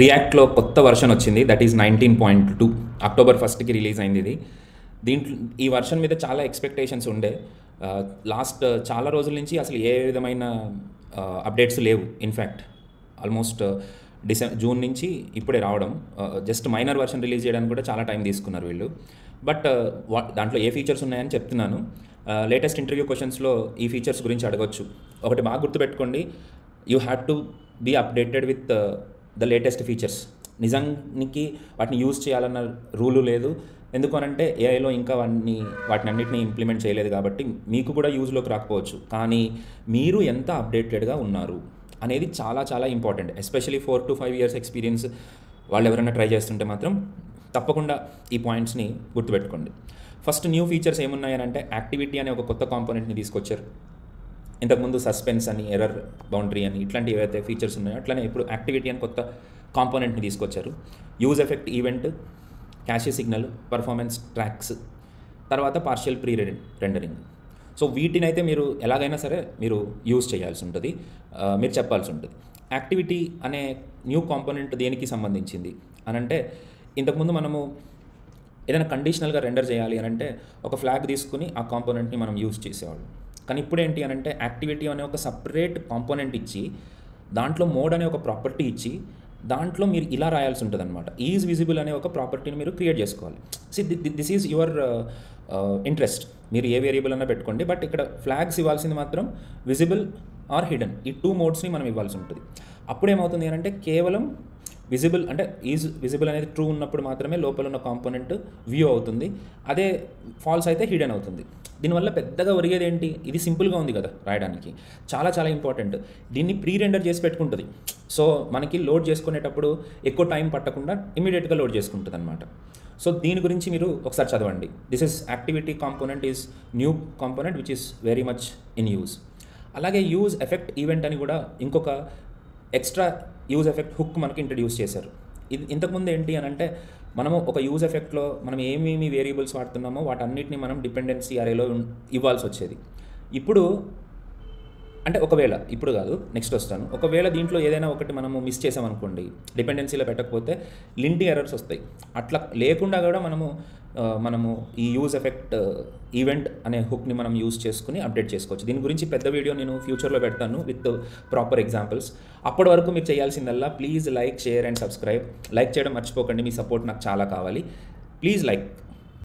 రియాక్ట్లో కొత్త వర్షన్ వచ్చింది, that is 19.2. October 1కి రిలీజ్ అయింది ఇది. దీంట్లో ఈ వర్షన్ మీద చాలా ఎక్స్పెక్టేషన్స్ ఉండే. లాస్ట్ చాలా రోజుల నుంచి అసలు ఏ విధమైన అప్డేట్స్ లేవు. ఇన్ఫ్యాక్ట్ ఆల్మోస్ట్ జూన్ నుంచి ఇప్పుడే రావడం. జస్ట్ మైనర్ వర్షన్ రిలీజ్ చేయడానికి కూడా చాలా టైం తీసుకున్నారు వీళ్ళు. బట్ దాంట్లో ఏ ఫీచర్స్ ఉన్నాయని చెప్తున్నాను. లేటెస్ట్ ఇంటర్వ్యూ క్వశ్చన్స్లో ఈ ఫీచర్స్ గురించి అడగొచ్చు. ఒకటి బాగా గుర్తుపెట్టుకోండి, you have to be updated with the latest features. నిజానికి వాటిని యూజ్ చేయాలన్న రూలు లేదు. ఎందుకు అనంటే ఏఐలో ఇంకా వాటిని అన్నిటిని ఇంప్లిమెంట్ చేయలేదు కాబట్టి మీకు కూడా యూజ్లోకి రాకపోవచ్చు. కానీ మీరు ఎంత అప్డేటెడ్గా ఉన్నారు అనేది చాలా చాలా important. Especially 4 to 5 years experience వాళ్ళు ఎవరైనా ట్రై చేస్తుంటే మాత్రం తప్పకుండా ఈ పాయింట్స్ని గుర్తుపెట్టుకోండి. ఫస్ట్ న్యూ ఫీచర్స్ ఏమున్నాయని అంటే యాక్టివిటీ అనే ఒక కొత్త కాంపోనెంట్ని తీసుకొచ్చారు. ఇంతకుముందు సస్పెన్స్ అని, ఎర్రర్ బౌండరీ అని ఇట్లాంటి ఏవైతే ఫీచర్స్ ఉన్నాయో అట్లనే ఇప్పుడు యాక్టివిటీ అని కొత్త కాంపోనెంట్ని తీసుకొచ్చారు. Use effect event, cache signal, performance tracks, తర్వాత పార్షియల్ ప్రీ రెండరింగ్. సో వీటినైతే మీరు ఎలాగైనా సరే మీరు యూజ్ చేయాల్సి ఉంటుంది, మీరు చెప్పాల్సి ఉంటుంది. యాక్టివిటీ అనే న్యూ కాంపోనెంట్ దేనికి సంబంధించింది అనంటే, ఇంతకుముందు మనము ఏదైనా కండిషనల్గా రెండర్ చేయాలి అని అంటే ఒక ఫ్లాగ్ తీసుకుని ఆ కాంపోనెంట్ని మనం యూజ్ చేసేవాళ్ళం. కానీ ఇప్పుడు ఏంటి అని అంటే యాక్టివిటీ అనే ఒక సపరేట్ కాంపోనెంట్ ఇచ్చి దాంట్లో మోడ్ అనే ఒక ప్రాపర్టీ ఇచ్చి దాంట్లో మీరు ఇలా రాయాల్సి ఉంటుంది అనమాట. ఈజ్ విజిబుల్ అనే ఒక ప్రాపర్టీని మీరు క్రియేట్ చేసుకోవాలి. This is your interest. మీరు ఏ వేరియబుల్ అన్నా పెట్టుకోండి, బట్ ఇక్కడ ఫ్లాగ్స్ ఇవ్వాల్సింది మాత్రం విజిబుల్ ఆర్ హిడెన్, ఈ 2 మోడ్స్ని మనం ఇవ్వాల్సి ఉంటుంది. అప్పుడు ఏమవుతుంది అని అంటే కేవలం విజిబుల్ అంటే ఈజ్ విజిబుల్ అనేది ట్రూ ఉన్నప్పుడు మాత్రమే లోపల ఉన్న కాంపోనెంట్ వ్యూ అవుతుంది. అదే ఫాల్స్ అయితే హిడెన్ అవుతుంది. దీనివల్ల పెద్దగా ఒరిగేది ఏంటి, ఇది సింపుల్గా ఉంది కదా రాయడానికి, చాలా చాలా ఇంపార్టెంట్. దీన్ని ప్రీ రెండర్ చేసి పెట్టుకుంటుంది. సో మనకి లోడ్ చేసుకునేటప్పుడు ఎక్కువ టైం పట్టకుండా ఇమీడియట్గా లోడ్ చేసుకుంటుంది అనమాట. సో దీని గురించి మీరు ఒకసారి చదవండి. This is activity component is new component which is very much in use. అలాగే యూజ్ ఎఫెక్ట్ ఈవెంట్ అని కూడా ఇంకొక ఎక్స్ట్రా యూజ్ ఎఫెక్ట్ హుక్ మనకి ఇంట్రడ్యూస్ చేశారు. ఇది ఇంతకుముందు ఏంటి అని అంటే మనము ఒక యూజ్ ఎఫెక్ట్లో మనం ఏమేమి వేరియబుల్స్ వాడుతున్నామో వాటన్నిటిని మనం డిపెండెన్సీ అరేలో ఇవ్వాల్సి వచ్చేది. ఇప్పుడు అంటే ఒకవేళ, ఇప్పుడు కాదు నెక్స్ట్ వస్తాను, ఒకవేళ దీంట్లో ఏదైనా ఒకటి మనము మిస్ చేసామనుకోండి, డిపెండెన్సీలో పెట్టకపోతే లింటీ ఎర్రర్స్ వస్తాయి. అట్లా లేకుండా కూడా మనము ఈ యూజ్ ఎఫెక్ట్ ఈవెంట్ అనే హుక్ని మనం యూజ్ చేసుకుని అప్డేట్ చేసుకోవచ్చు. దీని గురించి పెద్ద వీడియో నేను ఫ్యూచర్లో పెడతాను విత్ ప్రాపర్ ఎగ్జాంపుల్స్. అప్పటి వరకు మీరు చేయాల్సిందల్లా please like, share and subscribe. Like చేయడం మర్చిపోకండి, మీ సపోర్ట్ నాకు చాలా కావాలి. Please like.